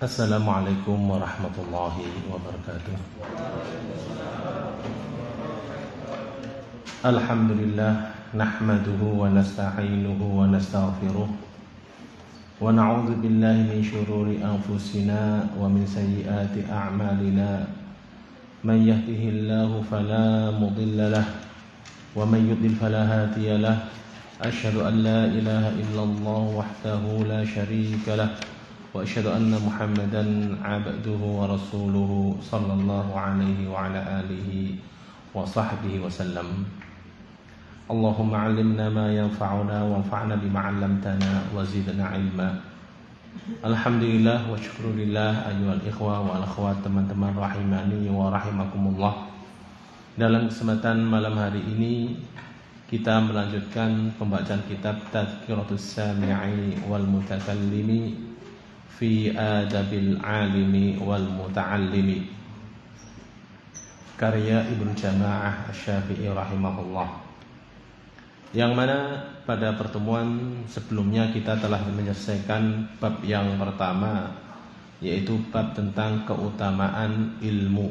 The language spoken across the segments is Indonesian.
Assalamualaikum warahmatullahi wabarakatuh. Alhamdulillah nahmaduhu wa nasta'inuhu wa nastaghfiruh wa na'udzu billahi min syururi anfusina wa min sayyiati a'malina. Man yahdihillahu fala mudilla lahu wa man yudlil fala hadiya lahu. Asyhadu an la ilaha illallah wahdahu la syarika lahu wa asyhadu anna Muhammadan 'abduhu wa rasuluhu sallallahu alaihi wa ala alihi wa sahbihi wa sallam. Allahumma 'allimna ma yanfa'una wanfa'na bima 'allamtana wa zidna 'ilma. Alhamdulillah wa syukurillah ayyuhal ikhwah wal akhwat, teman-teman rahimani wa rahimakumullah. Dalam kesempatan malam hari ini kita melanjutkan pembacaan kitab Tadhkiratus Sami'i wal Mutakallimi fi adabil alimi wal muta'allimi, karya Ibnu Jama'ah Asy-Syafi'i rahimahullah, yang mana pada pertemuan sebelumnya kita telah menyelesaikan bab yang pertama, yaitu bab tentang keutamaan ilmu.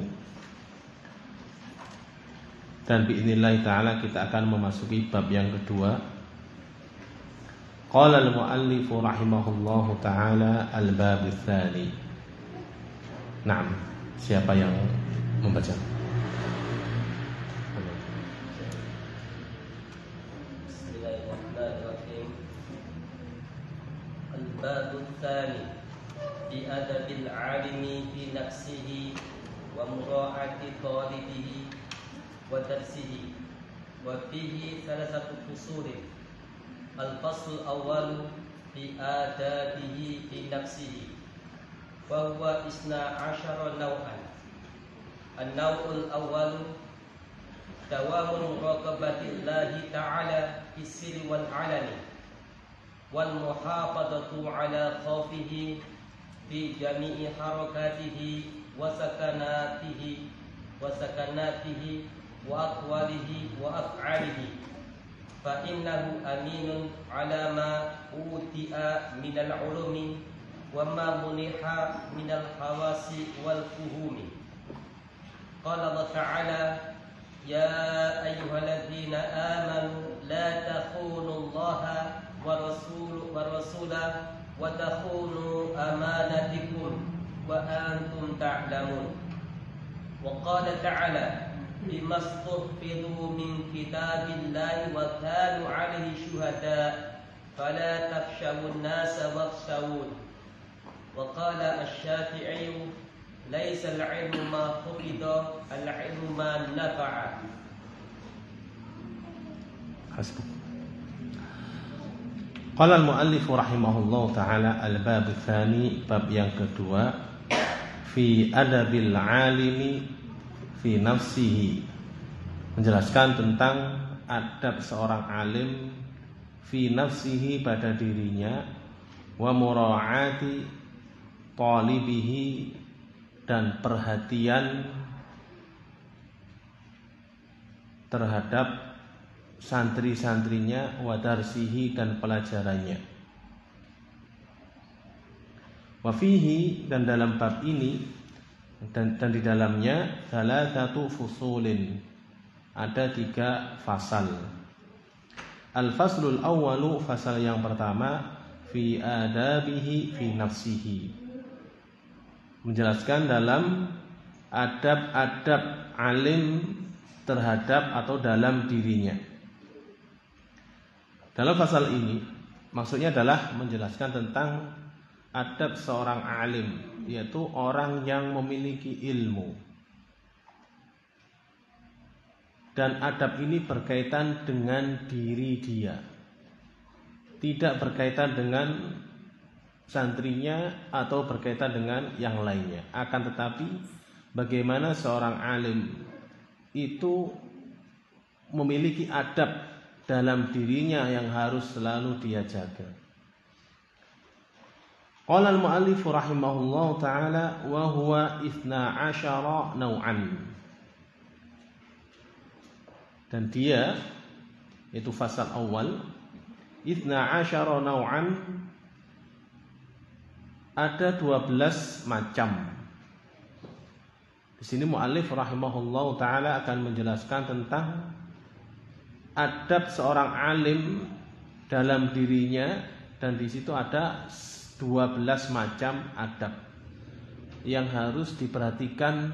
Dan biidznillah ta'ala kita akan memasuki bab yang kedua. Qala al-muallif rahimahullahu ta'ala al-bab ats-tsani. Naam, siapa yang membaca? Bismillahirrahmanirrahim. Al-bab ats-tsani fi adabil 'alimi fi nafsihi wa mura'ati talibihi wa darsihi wa fihi thalathatu fusulin. Al-fasl awal fi adabihi fi nafsihi wa huwa 12 naw'an. An-naw'ul awwal dawamu muraqabatillahi ta'ala fi sirri wal 'alani wal muhafadatu 'ala khawfihi fi jami'i harakatihi wa sakanatihi wa aqwalihi wa af'alihi. Fa innahu aminun ala ma uti'a minal ulumi wa ma muniha minal hawasi wal fuhumi. Qala Allah ta'ala, ya ayyuhalladzina amanu la takhunu Allaha wa rasulahu wa takhunu amanatikum wa antum ta'lamun. Wa qala ta'ala, bimastuhfidu min kitabillahi wa kanu 'alaihi syuhada fala takhshawun nasa wakhshawun. Wa qala asy-Syafi'i laisa al-'ilmu ma hufidha al-'ilmu ma nafa'a. Hasbuk. Qala al-muallif rahimahullahu ta'ala al-bab ats-tsani, bab yang kedua, fi adabil 'alimi fi nafsihi, menjelaskan tentang adab seorang alim, fi nafsihi pada dirinya, wa mura'ati talibihi dan perhatian terhadap santri-santrinya, wa darsihi dan pelajarannya. Wa fihi, dan dalam bab ini dan di dalamnya thalathatu fusulin, ada 3 fasal. Al-faslul awwalu, fasal yang pertama, fi adabihi fi nafsihi, menjelaskan dalam adab-adab alim terhadap atau dalam dirinya. Dalam fasal ini maksudnya adalah menjelaskan tentang adab seorang alim, yaitu orang yang memiliki ilmu. Dan adab ini berkaitan dengan diri dia, tidak berkaitan dengan santrinya atau berkaitan dengan yang lainnya. Akan tetapi bagaimana seorang alim itu memiliki adab dalam dirinya yang harus selalu dia jaga. Qala al-muallif rahimahullahu ta'ala wa huwa 12 naw'an. Dan dia, itu fasal awal, 12 naw'an, ada 12 macam. Di sini mu'allif rahimahullah ta'ala akan menjelaskan tentang adab seorang alim dalam dirinya, dan di situ ada 12 macam adab yang harus diperhatikan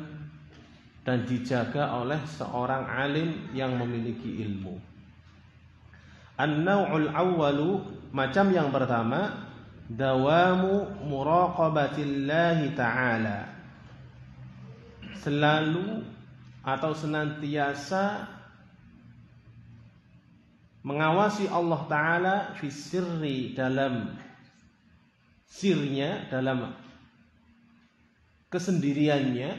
dan dijaga oleh seorang alim yang memiliki ilmu. An-naw'ul awwalu, macam yang pertama, dawamu muraqabatillahi ta'ala, selalu atau senantiasa mengawasi Allah Ta'ala fi sirri, dalam sirnya, dalam kesendiriannya,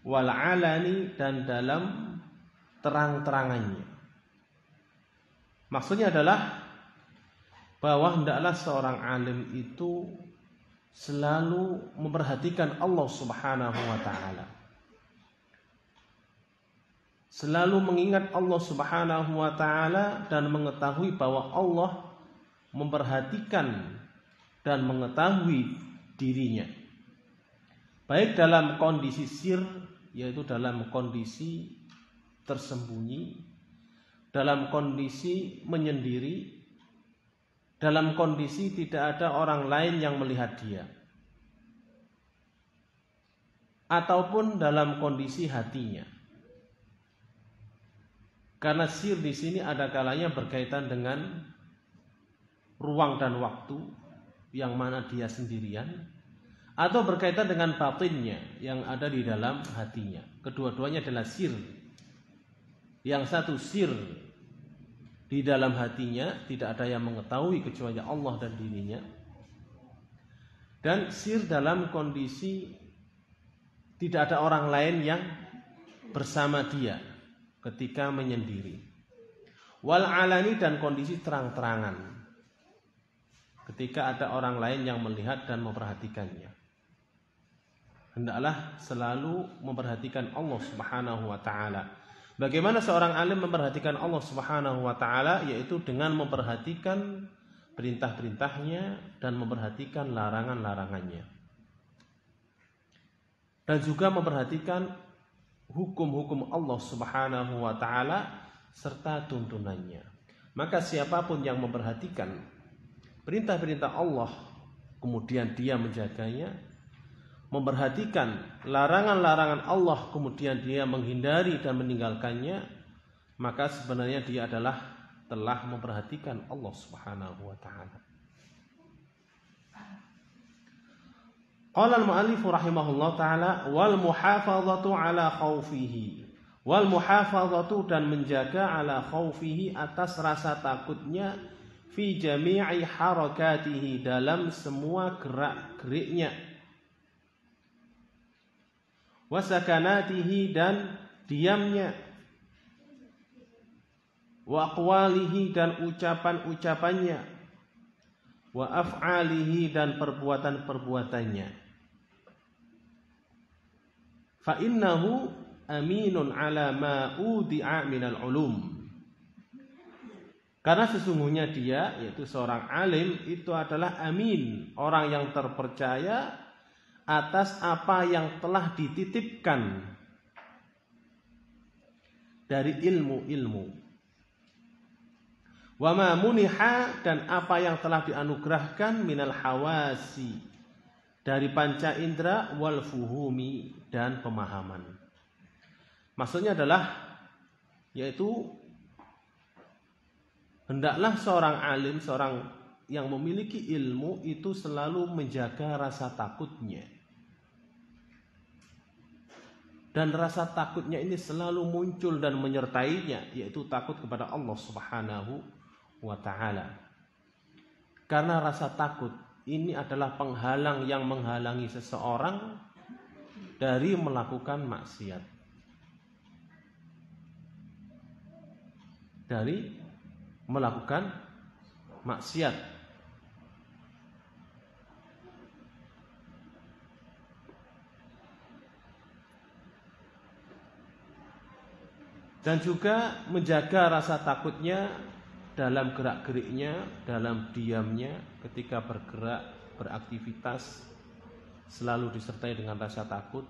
wal alani, dan dalam terang-terangannya. Maksudnya adalah bahwa hendaklah seorang alim itu selalu memperhatikan Allah Subhanahu wa Ta'ala, selalu mengingat Allah Subhanahu wa Ta'ala, dan mengetahui bahwa Allah memperhatikan dan mengetahui dirinya, baik dalam kondisi sir, yaitu dalam kondisi tersembunyi, dalam kondisi menyendiri, dalam kondisi tidak ada orang lain yang melihat dia, ataupun dalam kondisi hatinya. Karena sir di sini ada kalanya berkaitan dengan ruang dan waktu yang mana dia sendirian, atau berkaitan dengan batinnya yang ada di dalam hatinya. Kedua-duanya adalah sir. Yang satu sir di dalam hatinya, tidak ada yang mengetahui kecuali Allah dan dirinya. Dan sir dalam kondisi tidak ada orang lain yang bersama dia ketika menyendiri. Wal alani, dan kondisi terang-terangan, ketika ada orang lain yang melihat dan memperhatikannya. Hendaklah selalu memperhatikan Allah Subhanahu wa Ta'ala. Bagaimana seorang alim memperhatikan Allah Subhanahu wa Ta'ala? Yaitu dengan memperhatikan perintah-perintahnya dan memperhatikan larangan-larangannya, dan juga memperhatikan hukum-hukum Allah Subhanahu wa Ta'ala serta tuntunannya. Maka siapapun yang memperhatikan perintah-perintah Allah, kemudian dia menjaganya, memperhatikan larangan-larangan Allah, kemudian dia menghindari dan meninggalkannya, maka sebenarnya dia adalah telah memperhatikan Allah Subhanahu wa Ta'ala. Qala al-mu'allif rahimahullah ta'ala, wal muhafazatu ala khaufihi, wal muhafazatu, dan menjaga ala khaufihi, atas rasa takutnya, fi jami'i harakatihi, dalam semua gerak-geriknya, wasakanatihi, dan diamnya, wa aqwalihi, dan ucapan-ucapannya, wa af'alihi, dan perbuatan-perbuatannya. Fa innahu aminun ala ma udi'a minal ulum, karena sesungguhnya dia, yaitu seorang alim, itu adalah amin, orang yang terpercaya atas apa yang telah dititipkan dari ilmu-ilmu. Wa ma muniha, dan apa yang telah dianugerahkan minal hawasi, dari panca indera, wal fuhumi, dan pemahaman. Maksudnya adalah, yaitu hendaklah seorang alim, seorang yang memiliki ilmu itu selalu menjaga rasa takutnya. Dan rasa takutnya ini selalu muncul dan menyertainya, yaitu takut kepada Allah Subhanahu wa Ta'ala. Karena rasa takut ini adalah penghalang yang menghalangi seseorang dari melakukan maksiat, dari melakukan maksiat. Dan juga menjaga rasa takutnya dalam gerak-geriknya, dalam diamnya, ketika bergerak, beraktivitas selalu disertai dengan rasa takut.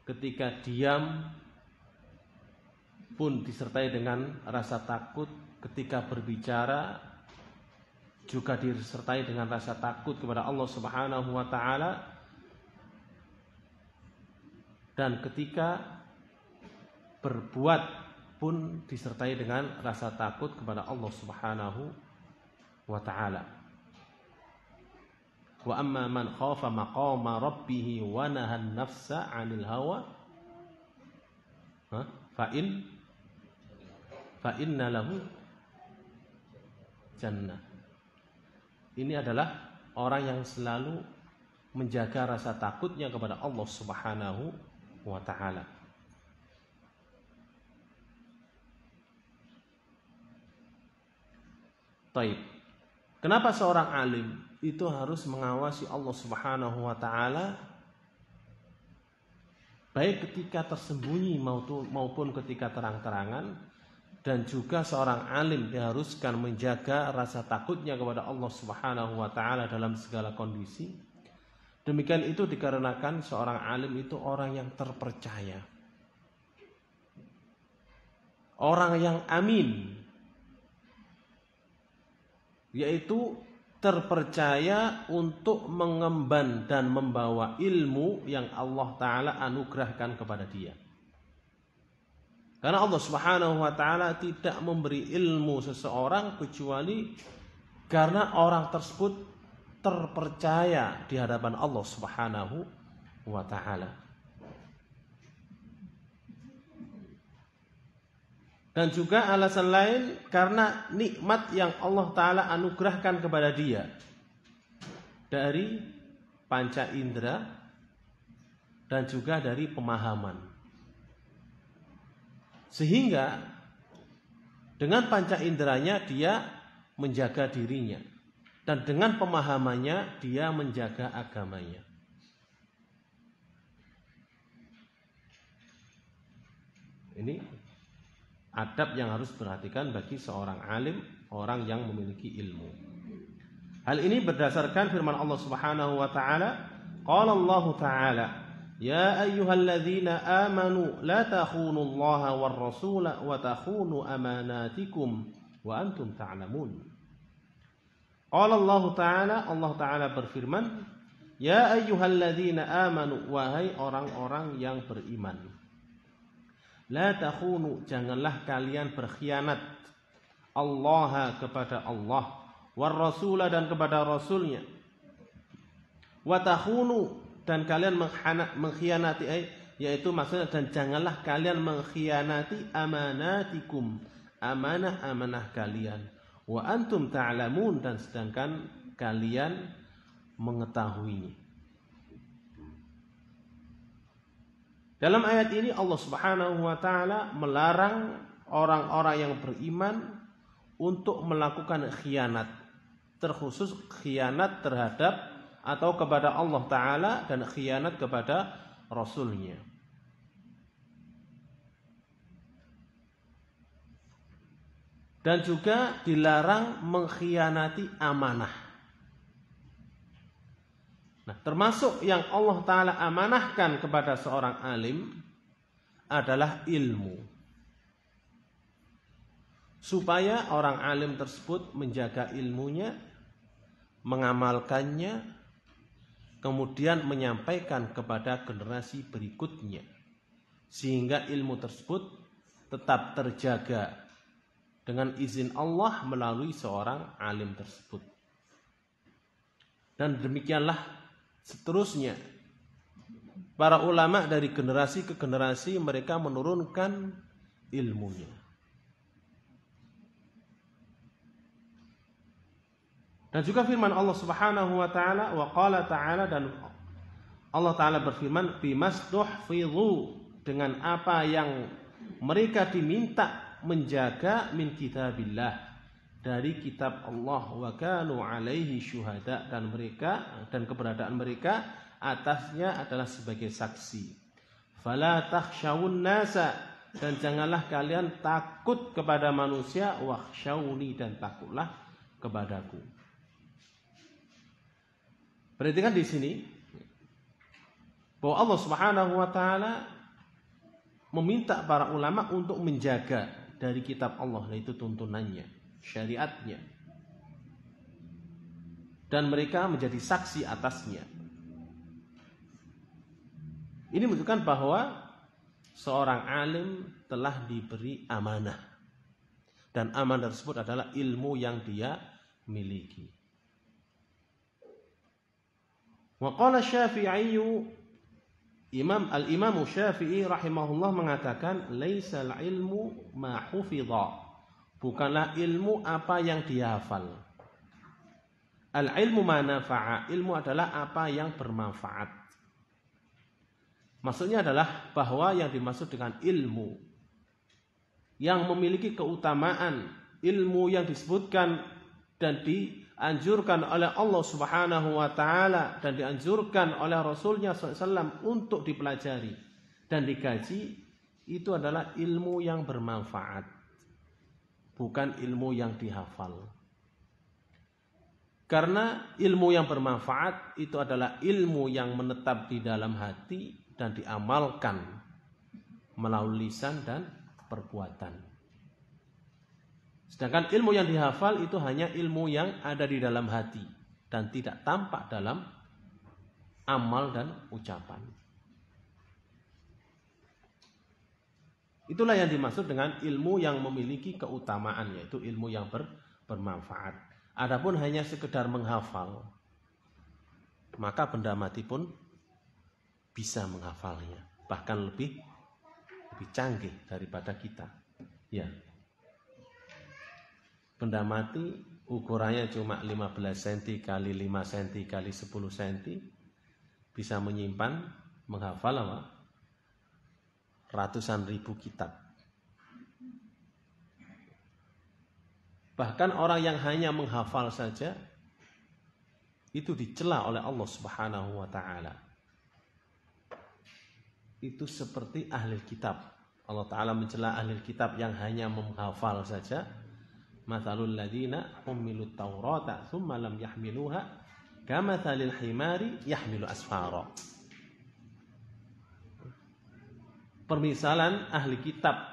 Ketika diam pun disertai dengan rasa takut. Ketika berbicara juga disertai dengan rasa takut kepada Allah Subhanahu wa taala. Dan ketika berbuat pun disertai dengan rasa takut kepada Allah Subhanahu wa taala. Wa amma man khafa maqama rabbih wa nahan nafsa 'anil hawa fa inna lahu jannah. Ini adalah orang yang selalu menjaga rasa takutnya kepada Allah Subhanahu wa taala. Taib. Kenapa seorang alim itu harus mengawasi Allah Subhanahu wa taala baik ketika tersembunyi maupun ketika terang-terangan, dan juga seorang alim diharuskan menjaga rasa takutnya kepada Allah Subhanahu wa taala dalam segala kondisi. Demikian itu dikarenakan seorang alim itu orang yang terpercaya, orang yang amin, yaitu terpercaya untuk mengemban dan membawa ilmu yang Allah Ta'ala anugerahkan kepada dia. Karena Allah Subhanahu wa taala tidak memberi ilmu seseorang kecuali karena orang tersebut terpercaya di hadapan Allah Subhanahu wa taala. Dan juga alasan lain karena nikmat yang Allah Ta'ala anugerahkan kepada dia dari panca indera dan juga dari pemahaman. Sehingga dengan panca inderanya dia menjaga dirinya, dan dengan pemahamannya dia menjaga agamanya. Ini adab yang harus diperhatikan bagi seorang alim, orang yang memiliki ilmu. Hal ini berdasarkan firman Allah Subhanahu wa taala, qala Allah taala, ya ayyuhalladzina amanu la takhunu Allah war rasula wa takhunu amanatikum wa antum ta'lamun. Qala Allah taala berfirman, ya ayyuhalladzina amanu, wahai orang-orang yang beriman, la takhunu, janganlah kalian berkhianat, Allah kepada Allah, war rasula dan kepada rasulnya, wa takhunu dan kalian mengkhianati, yaitu maksudnya dan janganlah kalian mengkhianati amanatikum, amanah-amanah kalian, wa antum ta'lamun, dan sedangkan kalian mengetahuinya. Dalam ayat ini Allah Subhanahu wa taala melarang orang-orang yang beriman untuk melakukan khianat, terkhusus khianat terhadap atau kepada Allah Ta'ala dan khianat kepada Rasulnya. Dan juga dilarang mengkhianati amanah. Nah, termasuk yang Allah Ta'ala amanahkan kepada seorang alim adalah ilmu. Supaya orang alim tersebut menjaga ilmunya, mengamalkannya, kemudian menyampaikan kepada generasi berikutnya, sehingga ilmu tersebut tetap terjaga dengan izin Allah melalui seorang alim tersebut. Dan demikianlah seterusnya para ulama dari generasi ke generasi mereka menurunkan ilmunya. Dan juga firman Allah Subhanahu wa taala, wa qala ta'ala, dan Allah Ta'ala berfirman, bimasduhfidhu, dengan apa yang mereka diminta menjaga min kitabillah, dari kitab Allah, wa kanu alaihi syuhada, dan mereka dan keberadaan mereka atasnya adalah sebagai saksi. Fala takhshawun nasa, dan janganlah kalian takut kepada manusia, wakhshawni, dan takutlah kepadaku. Berarti kan di sini bahwa Allah Subhanahu wa taala meminta para ulama untuk menjaga dari kitab Allah, yaitu tuntunannya, syariatnya. Dan mereka menjadi saksi atasnya. Ini menunjukkan bahwa seorang alim telah diberi amanah. Dan amanah tersebut adalah ilmu yang dia miliki. Wa qala Syafi'i, Al-Imam Syafi'i rahimahullah mengatakan, laisal ilmu ma hufidha. Bukanlah ilmu apa yang dihafal. Al-ilmu ma nafa'a. Ilmu adalah apa yang bermanfaat. Maksudnya adalah bahwa yang dimaksud dengan ilmu yang memiliki keutamaan, ilmu yang disebutkan dan dianjurkan oleh Allah Subhanahu wa taala dan dianjurkan oleh Rasulnya SAW untuk dipelajari dan dikaji, itu adalah ilmu yang bermanfaat, bukan ilmu yang dihafal. Karena ilmu yang bermanfaat itu adalah ilmu yang menetap di dalam hati dan diamalkan melalui lisan dan perbuatan. Sedangkan ilmu yang dihafal itu hanya ilmu yang ada di dalam hati dan tidak tampak dalam amal dan ucapan. Itulah yang dimaksud dengan ilmu yang memiliki keutamaan, yaitu ilmu yang bermanfaat. Adapun hanya sekedar menghafal, maka benda mati pun bisa menghafalnya, bahkan lebih canggih daripada kita. Ya. Benda mati ukurannya cuma 15 cm kali 5 cm kali 10 cm bisa menyimpan, menghafal apa? Ratusan ribu kitab. Bahkan orang yang hanya menghafal saja itu dicela oleh Allah Subhanahu wa taala. Itu seperti ahli kitab. Allah taala mencela ahli kitab yang hanya menghafal saja. Matsalul ladzina hummilut taurata tsumma lam yahmiluha kamatsalil himari yahmilu asfara. Permisalan ahli kitab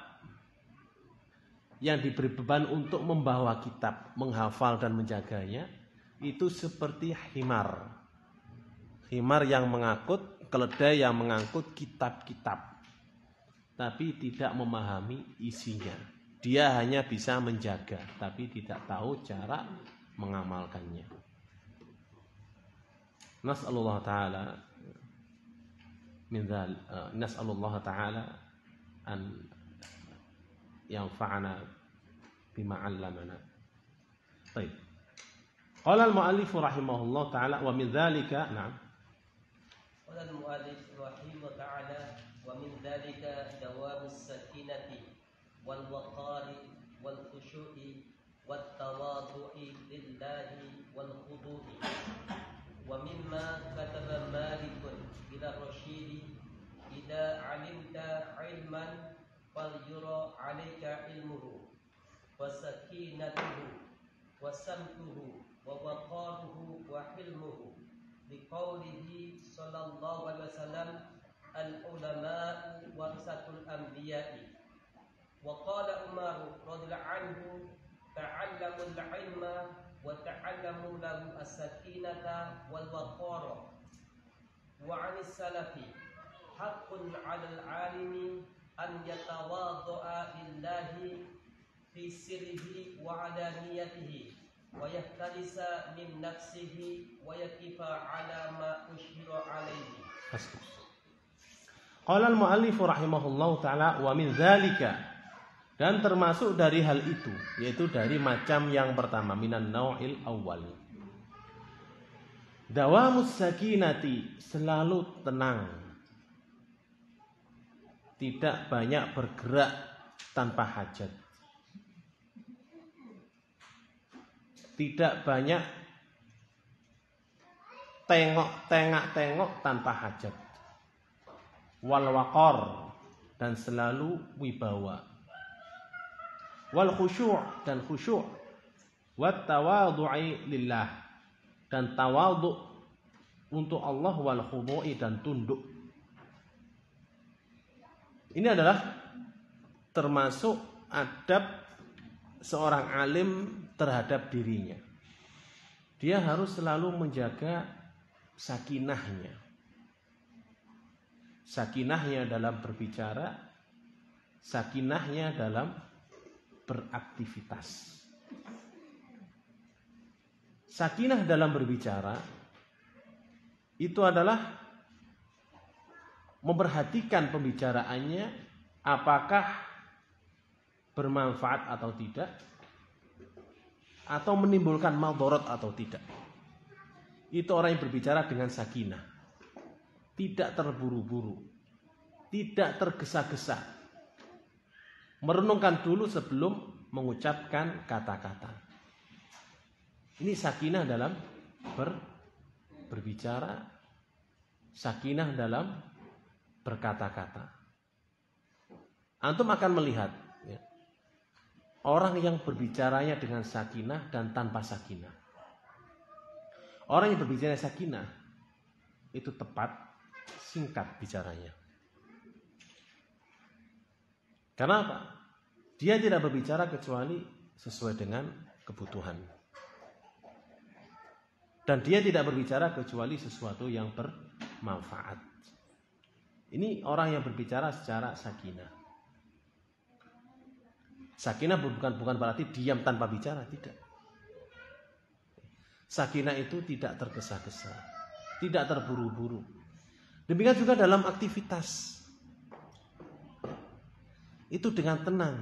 yang diberi beban untuk membawa kitab, menghafal dan menjaganya, itu seperti himar. Himar yang mengangkut, keledai yang mengangkut kitab-kitab, tapi tidak memahami isinya. Dia hanya bisa menjaga, tapi tidak tahu cara mengamalkannya. Nas'alullah ta'ala nas'alullah ta'ala an yanfa'ana bima 'allamana. Baik. Qala al-mu'allif rahimahullah ta'ala wa min dzalika, na'am. Qala al-mu'allif rahimahullah ta'ala wa min dzalika dawamus sakinati wal waqari wal khushu'i wat tawadhu'i lillahi wal khudu'i wa mimma kataba Malikun ila Rasyidi idza 'alimta 'ilman falyura 'alaika ilmuhu wa sakinatuhu wa samtuhu wa waqaruhu wa hilmuhu liqaulihi sallallahu alaihi wasallam al-ulama'u warasatul anbiya'i wa qala Umar radhiyallahu anhu ta'allamul 'ilma wa ta'allamu lahu as-sakinata wal waqara wa 'anis salafi haqqun 'alal 'alimi an yatawadda'a lillahi fi sirrihi wa 'alaniyatihi wa yahtalisa min nafsihi wa yakifa 'ala ma ushira 'alaihi. Qala al-mu'allif rahimahullahu ta'ala wa min dzalika, dan termasuk dari hal itu, yaitu dari macam yang pertama, minan nau'il awwal, dawamus sakinati, selalu tenang, tidak banyak bergerak tanpa hajat, tidak banyak tengok tanpa hajat, wal waqar, dan selalu wibawa, wal khusyu' dan khusyu', wat tawadhu'i lillah, dan tawadhu untuk Allah wal khudu'i dan tunduk. Ini adalah termasuk adab seorang alim terhadap dirinya. Dia harus selalu menjaga sakinahnya. Sakinahnya dalam berbicara, sakinahnya dalam beraktivitas. Sakinah dalam berbicara itu adalah memperhatikan pembicaraannya apakah bermanfaat atau tidak, atau menimbulkan madarat atau tidak. Itu orang yang berbicara dengan sakinah, tidak terburu-buru, tidak tergesa-gesa, merenungkan dulu sebelum mengucapkan kata-kata. Ini sakinah dalam berbicara, sakinah dalam berkata-kata. Antum akan melihat ya, orang yang berbicaranya dengan sakinah dan tanpa sakinah. Orang yang berbicara sakinah itu tepat, singkat bicaranya. Karena apa? Dia tidak berbicara kecuali sesuai dengan kebutuhan. Dan dia tidak berbicara kecuali sesuatu yang bermanfaat. Ini orang yang berbicara secara sakinah. Sakinah bukan berarti diam tanpa bicara, tidak. Sakinah itu tidak tergesa-gesa, tidak terburu-buru. Demikian juga dalam aktivitas. Itu dengan tenang,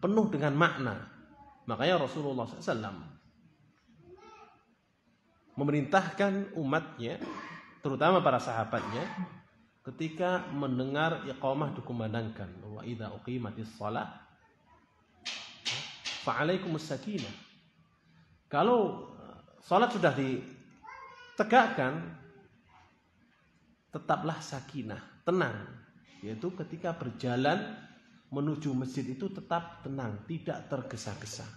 penuh dengan makna. Makanya Rasulullah SAW memerintahkan umatnya, terutama para sahabatnya, ketika mendengar iqamah dikumandangkan, wa idza uqimatis shalah fa alaikumus sakinah. Kalau salat sudah ditegakkan, tetaplah sakinah, tenang. Yaitu ketika berjalan menuju masjid itu tetap tenang, tidak tergesa-gesa.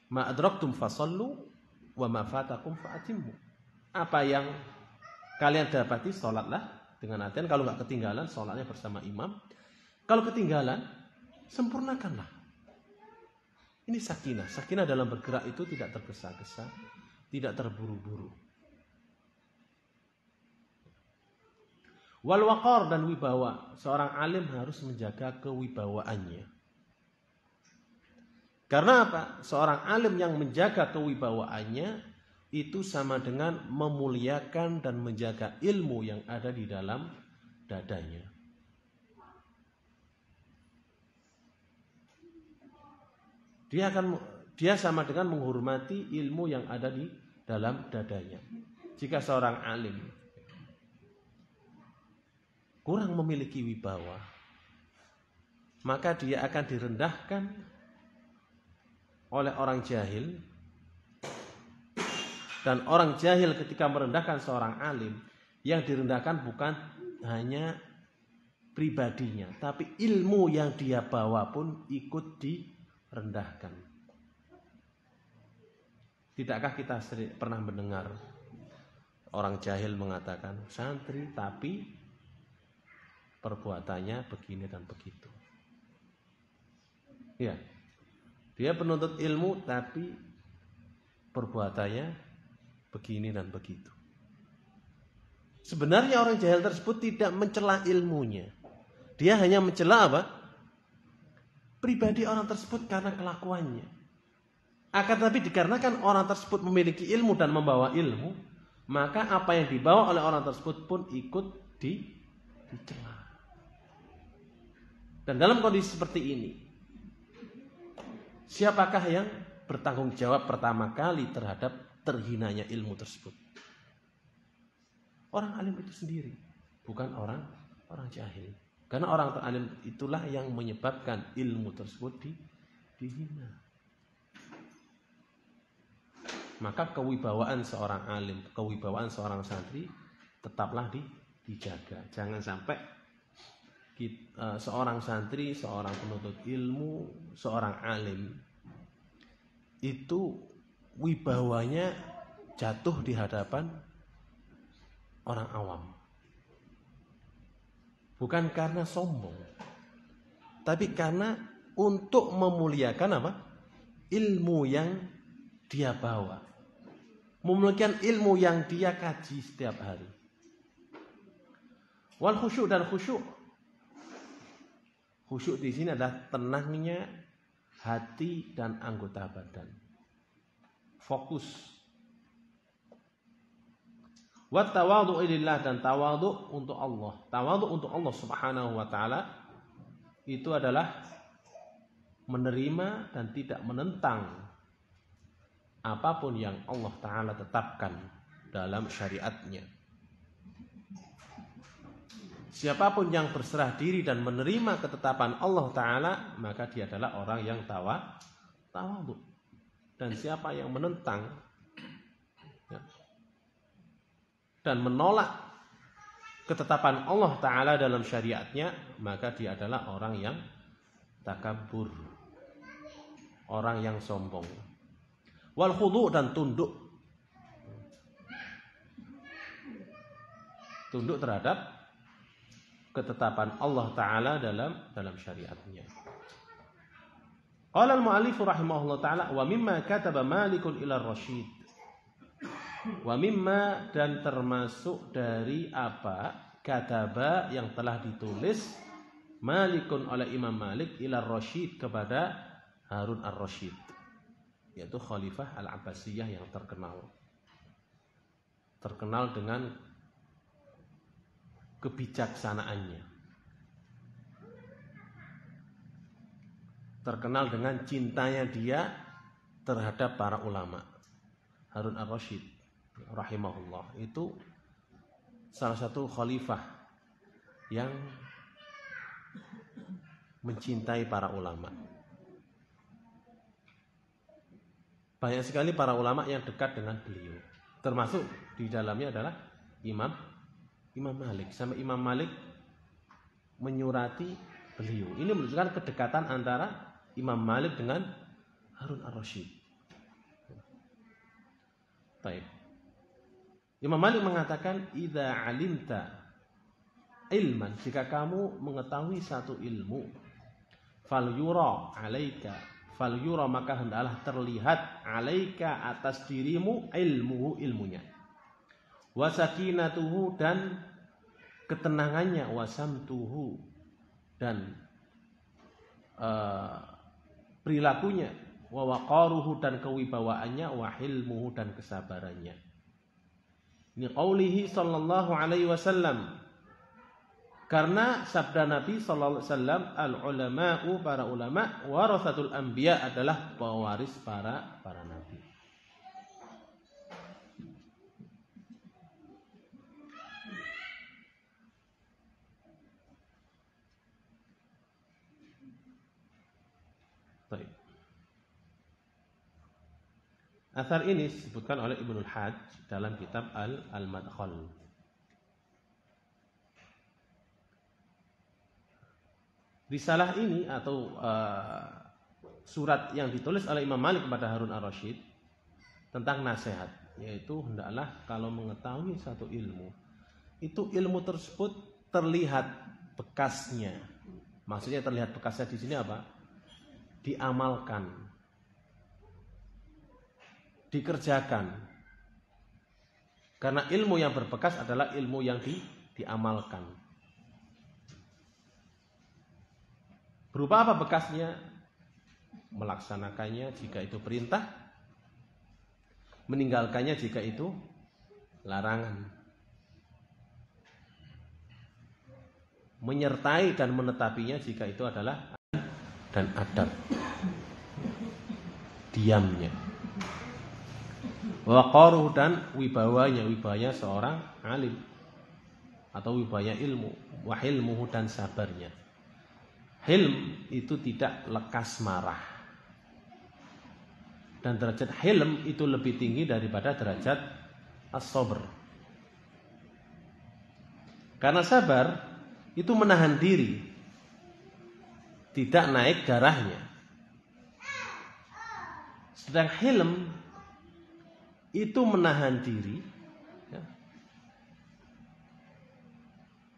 Ma adraktum fasallu wa ma fatakum fa'atimmu. Apa yang kalian dapati sholatlah dengan artian kalau nggak ketinggalan sholatnya bersama imam. Kalau ketinggalan sempurnakanlah. Ini sakinah. Sakinah dalam bergerak itu tidak tergesa-gesa, tidak terburu-buru. Wal waqar dan wibawa. Seorang alim harus menjaga kewibawaannya. Karena apa? Seorang alim yang menjaga kewibawaannya itu sama dengan memuliakan dan menjaga ilmu yang ada di dalam dadanya. Dia sama dengan menghormati ilmu yang ada di dalam dadanya. Jika seorang alim kurang memiliki wibawa, maka dia akan direndahkan oleh orang jahil. Dan orang jahil ketika merendahkan seorang alim, yang direndahkan bukan hanya pribadinya, tapi ilmu yang dia bawa pun ikut direndahkan. Tidakkah kita pernah mendengar orang jahil mengatakan santri tapi perbuatannya begini dan begitu? Ya, dia penuntut ilmu tapi perbuatannya begini dan begitu. Sebenarnya orang jahil tersebut tidak mencela ilmunya. Dia hanya mencela apa? Pribadi orang tersebut karena kelakuannya. Akan tetapi dikarenakan orang tersebut memiliki ilmu dan membawa ilmu, maka apa yang dibawa oleh orang tersebut pun ikut dicela. Dan dalam kondisi seperti ini, siapakah yang bertanggung jawab pertama kali terhadap terhinanya ilmu tersebut? Orang alim itu sendiri, bukan orang jahil. Karena orang alim itulah yang menyebabkan ilmu tersebut dihina. Maka kewibawaan seorang alim, kewibawaan seorang santri tetaplah dijaga. Jangan sampai seorang santri, seorang penuntut ilmu, seorang alim itu wibawanya jatuh di hadapan orang awam. Bukan karena sombong, tapi karena untuk memuliakan apa? Ilmu yang dia bawa. Memuliakan ilmu yang dia kaji setiap hari. Wal khusyuk dan khusyuk. Khusyuk di sini adalah tenangnya hati dan anggota badan. Fokus. Wa tawadhu lillah, dan tawadhu untuk Allah. Tawadhu untuk Allah Subhanahu wa taala itu adalah menerima dan tidak menentang apapun yang Allah taala tetapkan dalam syariatnya. Siapapun yang berserah diri dan menerima ketetapan Allah taala, maka dia adalah orang yang tawadhu. Dan siapa yang menentang dan menolak ketetapan Allah Ta'ala dalam syariatnya, maka dia adalah orang yang takabur, orang yang sombong. Wal khudu, dan tunduk. Tunduk terhadap ketetapan Allah Ta'ala dalam syariatnya. Qala al-mu'allif rahimahullah ta'ala, wa mimma kataba Malikun ila Rasyid. Wa mimma, dan termasuk dari apa kataba yang telah ditulis Malikun oleh Imam Malik ila Rasyid kepada Harun ar-Rasyid, yaitu Khalifah al-Abbasiyah yang terkenal dengan kebijaksanaannya, terkenal dengan cintanya dia terhadap para ulama. Harun ar-Rasyid rahimahullah itu salah satu khalifah yang mencintai para ulama. Banyak sekali para ulama yang dekat dengan beliau. Termasuk di dalamnya adalah Imam Malik. Sampai Imam Malik menyurati beliau. Ini menunjukkan kedekatan antara Imam Malik dengan Harun ar-Rasyid. Baik. Imam Malik mengatakan, idza alimta ilman, jika kamu mengetahui satu ilmu, fal yura alaika, fal yura, maka hendaklah terlihat alaika, atas dirimu, ilmunya, wasakinatuhu, dan ketenangannya, wasamtuhu, dan perilakunya, wawaqaruhu, dan kewibawaannya, wahilmuhu, dan kesabarannya. Ini qaulihi sallallahu alaihi wasallam, karena sabda Nabi sallallahu alaihi wasallam, al-ulama'u, para ulama, warasatul anbiya, adalah pewaris para nabi. Baik. Athar ini disebutkan oleh Ibnul Hajj dalam kitab Al-Madkhal. Risalah ini atau surat yang ditulis oleh Imam Malik kepada Harun ar-Rasyid tentang nasihat, yaitu hendaklah kalau mengetahui satu ilmu, itu ilmu tersebut terlihat bekasnya. Maksudnya terlihat bekasnya di sini apa? Diamalkan, dikerjakan. Karena ilmu yang berbekas adalah ilmu yang diamalkan. Berupa apa bekasnya? Melaksanakannya jika itu perintah, meninggalkannya jika itu larangan, menyertai dan menetapinya jika itu adalah dan adab, diamnya, waqaruh, dan wibawanya seorang alim atau wibawanya ilmu, wahilmuhu, dan sabarnya. Hilm itu tidak lekas marah, dan derajat hilm itu lebih tinggi daripada derajat as-sabr. Karena sabar itu menahan diri, tidak naik darahnya. Sedang hilm itu menahan diri, ya,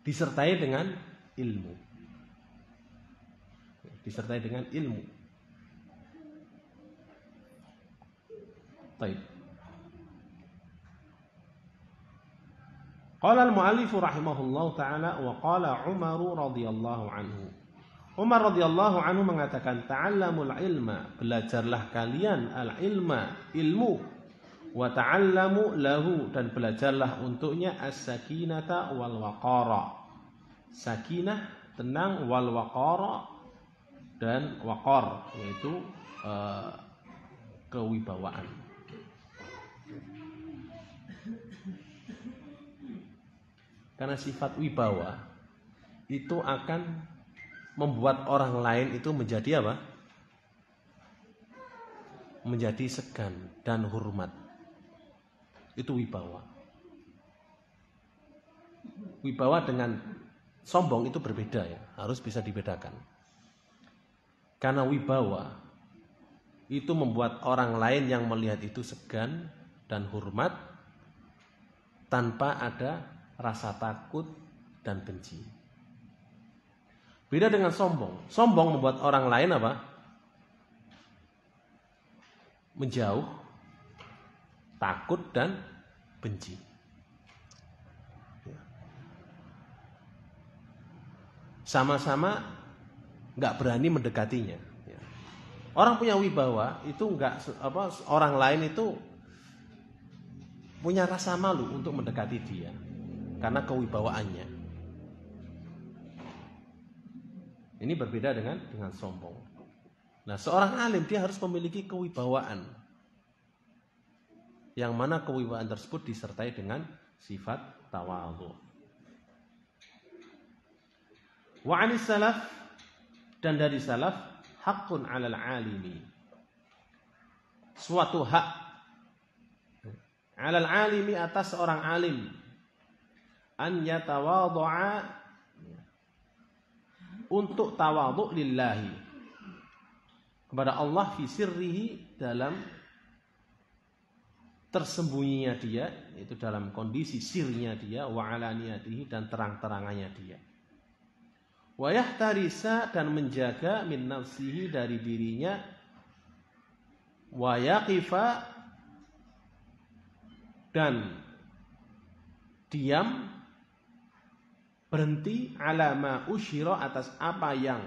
disertai dengan ilmu. Disertai dengan ilmu. Baik. Qala al-mu'allif rahimahullahu taala wa qala Umar radhiyallahu anhu. Umar radhiyallahu anhu mengatakan ta'allamul ilma, belajarlah kalian al-ilma, ilmu, wa ta'allamu lahu, dan belajarlah untuknya as-sakinata wal waqara. Sakinah, tenang, wal waqara, dan waqar, yaitu kewibawaan. Karena sifat wibawa itu akan membuat orang lain itu menjadi apa? Menjadi segan dan hormat. Itu wibawa. Wibawa dengan sombong itu berbeda ya, harus bisa dibedakan. Karena wibawa itu membuat orang lain yang melihat itu segan dan hormat tanpa ada rasa takut dan benci. Beda dengan sombong. Sombong membuat orang lain apa? Menjauh, takut dan benci. Sama-sama nggak berani mendekatinya. Orang punya wibawa itu orang lain itu punya rasa malu untuk mendekati dia karena kewibawaannya. Ini berbeda dengan sombong. Nah, seorang alim dia harus memiliki kewibawaan, yang mana kewibawaan tersebut disertai dengan sifat tawadhu. Wa 'anis salaf, dan dari salaf, haqqun 'alal 'alimi, suatu hak 'alal 'alimi, atas seorang alim, an yatawadhu'a, untuk tawadhu lillahi, kepada Allah, fi sirrihi, dalam tersembunyinya dia, itu dalam kondisi sirnya dia, wa alaniyatihi, dan terang-terangannya dia. Wa yahtarisa, dan menjaga, min nafsihi, dari dirinya, wa yaqifa, dan diam, berhenti, ala ma usyira, atas apa yang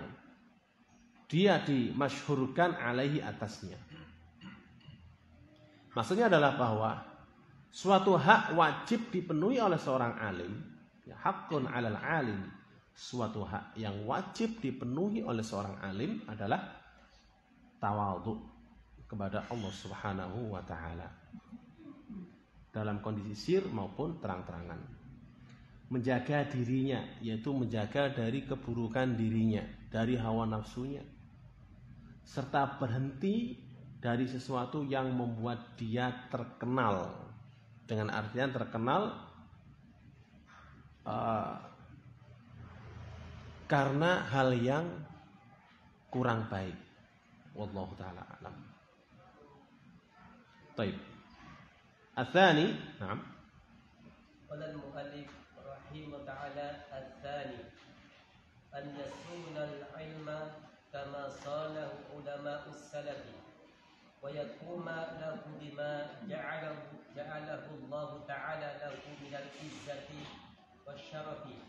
dia dimasyhurkan alaihi, atasnya. Maksudnya adalah bahwa suatu hak wajib dipenuhi oleh seorang alim, ya, haqqun 'alal 'alim, suatu hak yang wajib dipenuhi oleh seorang alim adalah tawadhu kepada Allah Subhanahu wa taala, dalam kondisi sir maupun terang-terangan. Menjaga dirinya, yaitu menjaga dari keburukan dirinya, dari hawa nafsunya, serta berhenti dari sesuatu yang membuat dia terkenal, dengan artian terkenal karena hal yang kurang baik. Wallahu ta'ala a'lam. Baik. Atsani, na'am. Qala al-mu'allif rahimahullah ta'ala, atsani an yasuna al-ilma kama salahu ulama'us salafi wa yakuma lahu bima ja'alahu Allah ta'ala lahu min al-izzati wasyarafi,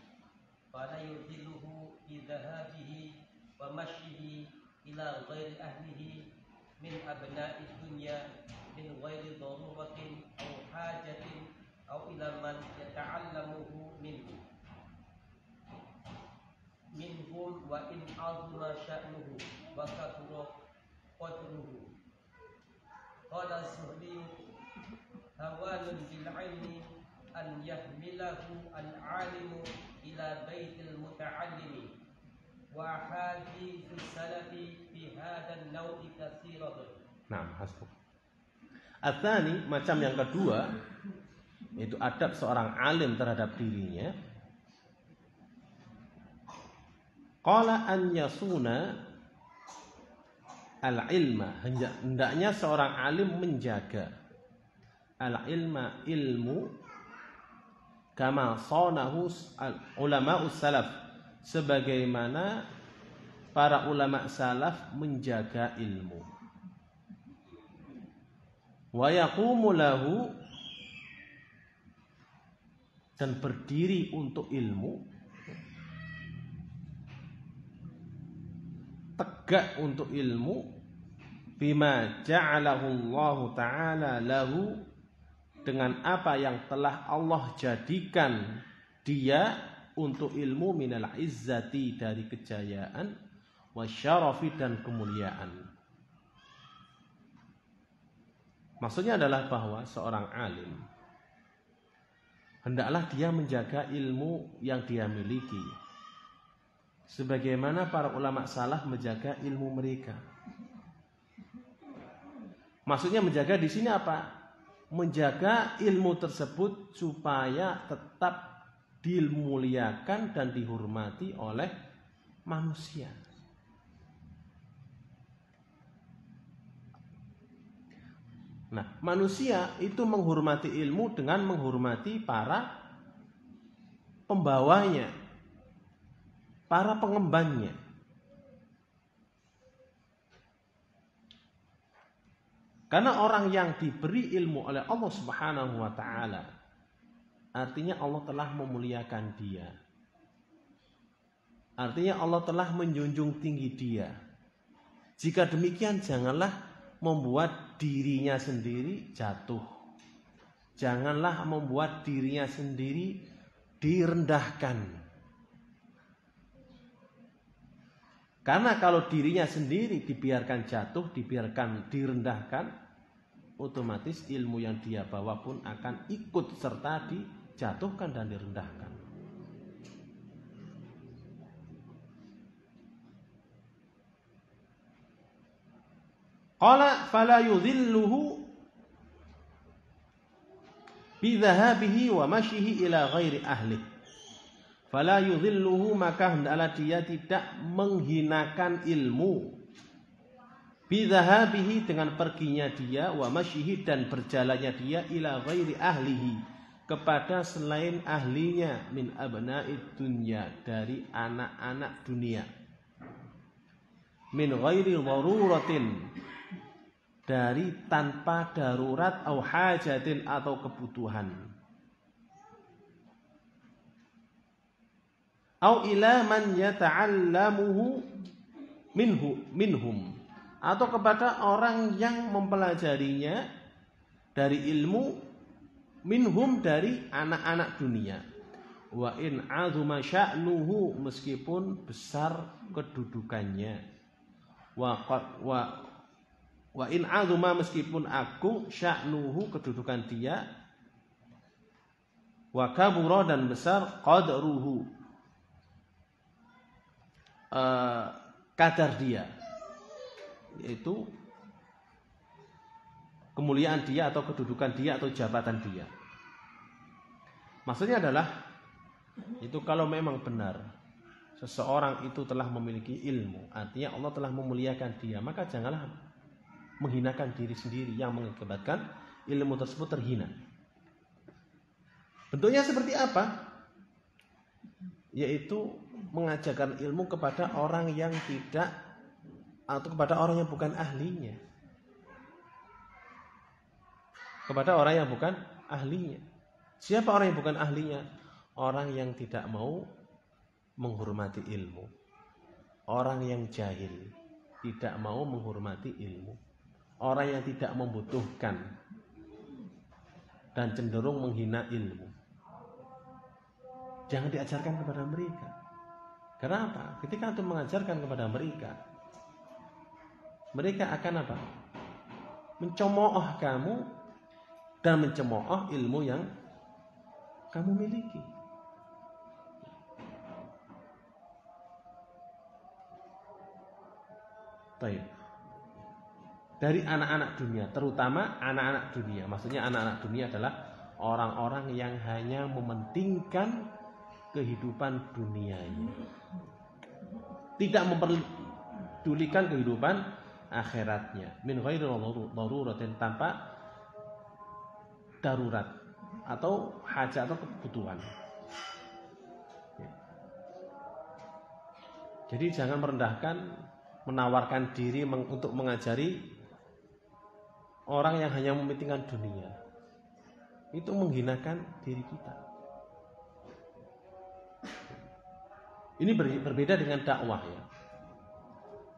fala yudhilluhu bi dhahabihi wa mashyihi ila ghairi ahlihi min abna'id dunya min ghairi daruratin aw hajatin aw ila man yata'allamuhu minhum wa in azuma sya'nuhu wa kathura qadruhu. Qala az-Zuhri, hawanun bil ilmi an yahmilahu al-alimu ila baitil muta'allimi, wa hadithu salafi fi hadha an-naw'i katsiratun. Nah, hasbuk. Atsani, macam yang kedua, yaitu adab seorang alim terhadap dirinya. Qala an yasuna al-ilma, hendaknya seorang alim menjaga al-ilma, ilmu, kama sanahu ulama salaf, sebagaimana para ulama salaf menjaga ilmu. Wa yaqumu lahu, dan berdiri untuk ilmu, tegak untuk ilmu, bima ja'alahu Allah Ta'ala lahu, dengan apa yang telah Allah jadikan dia untuk ilmu, minal izzati, dari kejayaan, wasyarafi, dan kemuliaan. Maksudnya adalah bahwa seorang alim hendaklah dia menjaga ilmu yang dia miliki, sebagaimana para ulama salaf menjaga ilmu mereka. Maksudnya menjaga di sini apa? Menjaga ilmu tersebut supaya tetap dimuliakan dan dihormati oleh manusia. Nah, manusia itu menghormati ilmu dengan menghormati para pembawanya, para pengembannya. Karena orang yang diberi ilmu oleh Allah Subhanahu wa Ta'ala, artinya Allah telah memuliakan dia. Artinya Allah telah menjunjung tinggi dia. Jika demikian, janganlah membuat dirinya sendiri jatuh. Janganlah membuat dirinya sendiri direndahkan. Karena kalau dirinya sendiri dibiarkan jatuh, dibiarkan direndahkan, otomatis ilmu yang dia bawa pun akan ikut serta dijatuhkan dan direndahkan. Qala fala yudhilluhu bidhahabihi wa mashihi ila ghairi ahli. Fala yudhilluhu, maka hendaklah dia tidak menghinakan ilmu, bidhahabihi, dengan perginya dia, wa mashihi, dan berjalannya dia, ila ghairi ahlihi, kepada selain ahlinya, min abna'id dunya, dari anak-anak dunia, min ghairi daruratin, dari tanpa darurat, au hajatin, atau kebutuhan, au ila man yata'allamuhu minhum, atau kepada orang yang mempelajarinya dari ilmu, minhum, dari anak-anak dunia. Wa in azuma sya'nuhu, meskipun besar kedudukannya. Wa in azuma, meskipun agung, sya'nuhu, kedudukan dia, wa kabura, dan besar, qadruhu, kadar dia, yaitu kemuliaan dia atau kedudukan dia atau jabatan dia. Maksudnya adalah itu kalau memang benar seseorang itu telah memiliki ilmu, artinya Allah telah memuliakan dia, maka janganlah menghinakan diri sendiri yang mengakibatkan ilmu tersebut terhina. Bentuknya seperti apa? Yaitu mengajarkan ilmu kepada orang yang tidak, atau kepada orang yang bukan ahlinya. Kepada orang yang bukan ahlinya. Siapa orang yang bukan ahlinya? Orang yang tidak mau menghormati ilmu. Orang yang jahil, tidak mau menghormati ilmu. Orang yang tidak membutuhkan dan cenderung menghina ilmu, jangan diajarkan kepada mereka. Kenapa? Ketika antum mengajarkan kepada mereka, mereka akan apa? Mencemooh kamu dan mencemooh ilmu yang kamu miliki. Baik. Dari anak-anak dunia, terutama anak-anak dunia. Maksudnya anak-anak dunia adalah orang-orang yang hanya mementingkan kehidupan dunianya, tidak memperdulikan kehidupan akhiratnya, min ghairi daruratin, tanpa darurat atau hajat atau kebutuhan. Jadi jangan merendahkan, menawarkan diri untuk mengajari orang yang hanya mementingkan dunia. Itu menghinakan diri kita. Ini berbeda dengan dakwah ya.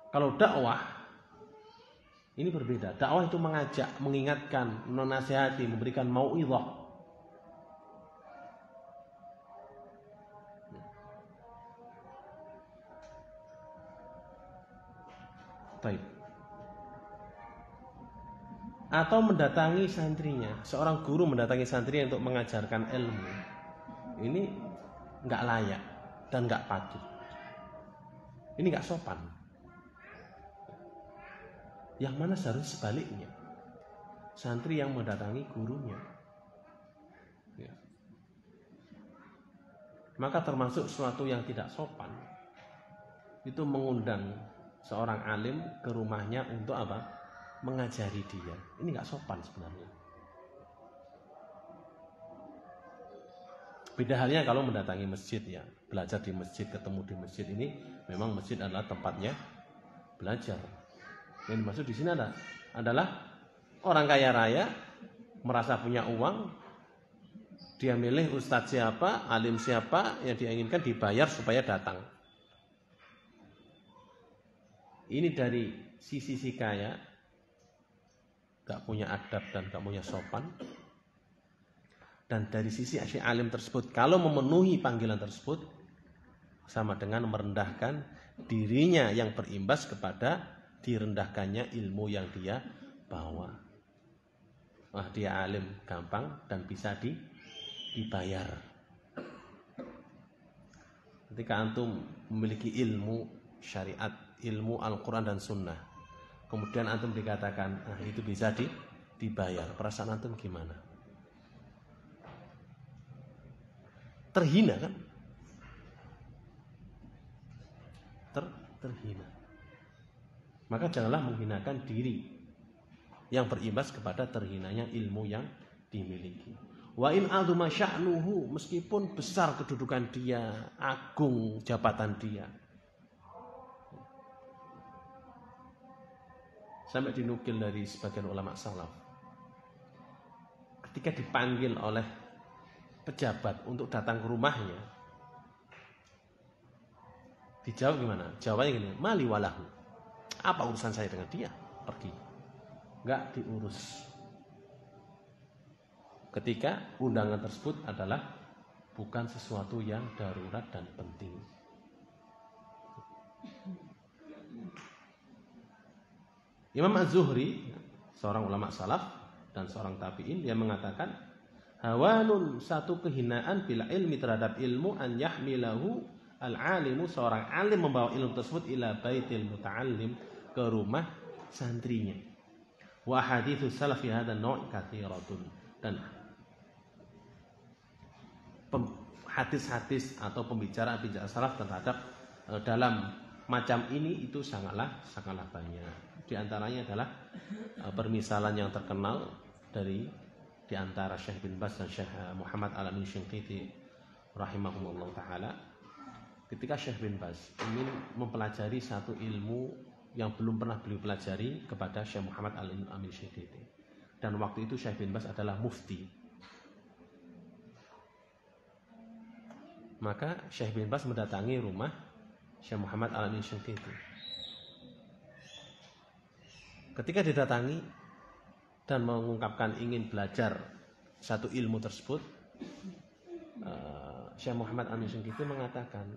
Kalau dakwah ini berbeda. Dakwah itu mengajak, mengingatkan, menasihati, memberikan mau'izah. Baik. Atau mendatangi santrinya. Seorang guru mendatangi santrinya untuk mengajarkan ilmu. Ini enggak layak dan enggak patut. Ini enggak sopan. Yang mana seharusnya sebaliknya. Santri yang mendatangi gurunya. Ya. Maka termasuk sesuatu yang tidak sopan. Itu mengundang seorang alim ke rumahnya untuk apa? Mengajari dia. Ini enggak sopan sebenarnya. Beda halnya kalau mendatangi masjid ya. Belajar di masjid, ketemu di masjid, ini memang masjid adalah tempatnya belajar. Yang dimaksud di sini adalah orang kaya raya merasa punya uang, dia milih ustadz siapa, alim siapa yang dia inginkan, dibayar supaya datang. Ini dari sisi si kaya, gak punya adab dan gak punya sopan. Dan dari sisi si alim tersebut, kalau memenuhi panggilan tersebut, sama dengan merendahkan dirinya yang berimbas kepada direndahkannya ilmu yang dia bawa. Wah, dia alim gampang dan bisa dibayar. Ketika antum memiliki ilmu syariat, ilmu Al-Quran dan Sunnah, kemudian antum dikatakan itu bisa dibayar, perasaan antum gimana? Terhina kan? Terhina. Maka janganlah menghinakan diri yang berimbas kepada terhinanya ilmu yang dimiliki. Wa in azuma sya'nuhu, meskipun besar kedudukan dia, agung jabatan dia. Sampai dinukil dari sebagian ulama salaf, ketika dipanggil oleh pejabat untuk datang ke rumahnya, dijawab gimana? Jawabnya gini, mali walahu. Apa urusan saya dengan dia? Pergi. Enggak diurus. Ketika undangan tersebut adalah bukan sesuatu yang darurat dan penting. Imam Az-Zuhri, seorang ulama salaf dan seorang tabi'in, dia mengatakan, hawanun, satu kehinaan bila ilmi terhadap ilmu, an yahmilahu al-alimu, seorang alim membawa ilmu tersebut ila baitil muta'allim, ke rumah santrinya. Wa hadithu salafi hadha naw' kathiratun, dan hadis-hadis atau pembicaraan salaf terhadap dalam macam ini itu sangatlah banyak. Di antaranya adalah permisalan yang terkenal di antara Syekh bin Baz dan Syekh Muhammad Al-Amin Shinqiti rahimahumullah taala. Ketika Syekh bin Baz ingin mempelajari satu ilmu yang belum pernah beliau pelajari kepada Syekh Muhammad Al-Amin Shinqiti, dan waktu itu Syekh bin Baz adalah mufti, maka Syekh bin Baz mendatangi rumah Syekh Muhammad Al-Amin Shinqiti. Ketika didatangi dan mengungkapkan ingin belajar satu ilmu tersebut, Syekh Muhammad Al-Amin Shinqiti mengatakan,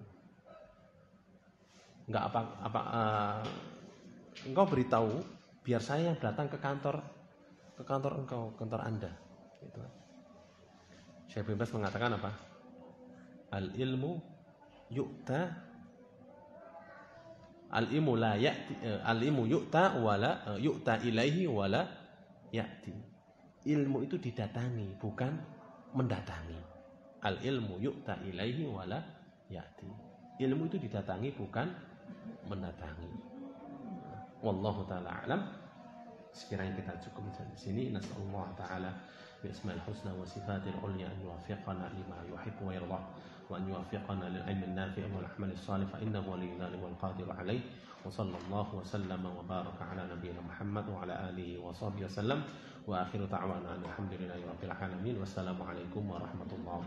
enggak engkau beritahu biar saya yang datang ke kantor engkau, kantor Anda. Gitu. Syekh bin Baz mengatakan apa? Al-ilmu yu'ta, al-ilmu la ya'ti, al-ilmu yu'ta wala yu'ta ilaihi wala ya'ti. Ilmu itu didatangi, bukan mendatangi. Al-ilmu yu'ta ilaihi wala ya'ti. Ilmu itu didatangi, bukan mendatangi. Wallahu taala alam. Sekiranya kita cukup di sini. Nasallallahu taala بأسماء الحسنى وصفات العليا أن يوفقنا لما يحب ويرضى وأن يوفقنا للعلم النافع والعمل الصالح فإنه ولي ذلك والقادر عليه وصلى الله وسلم وبارك على نبينا محمد وعلى آله وصحبه وسلم وآخر دعوانا أن الحمد لله رب العالمين والسلام عليكم ورحمة الله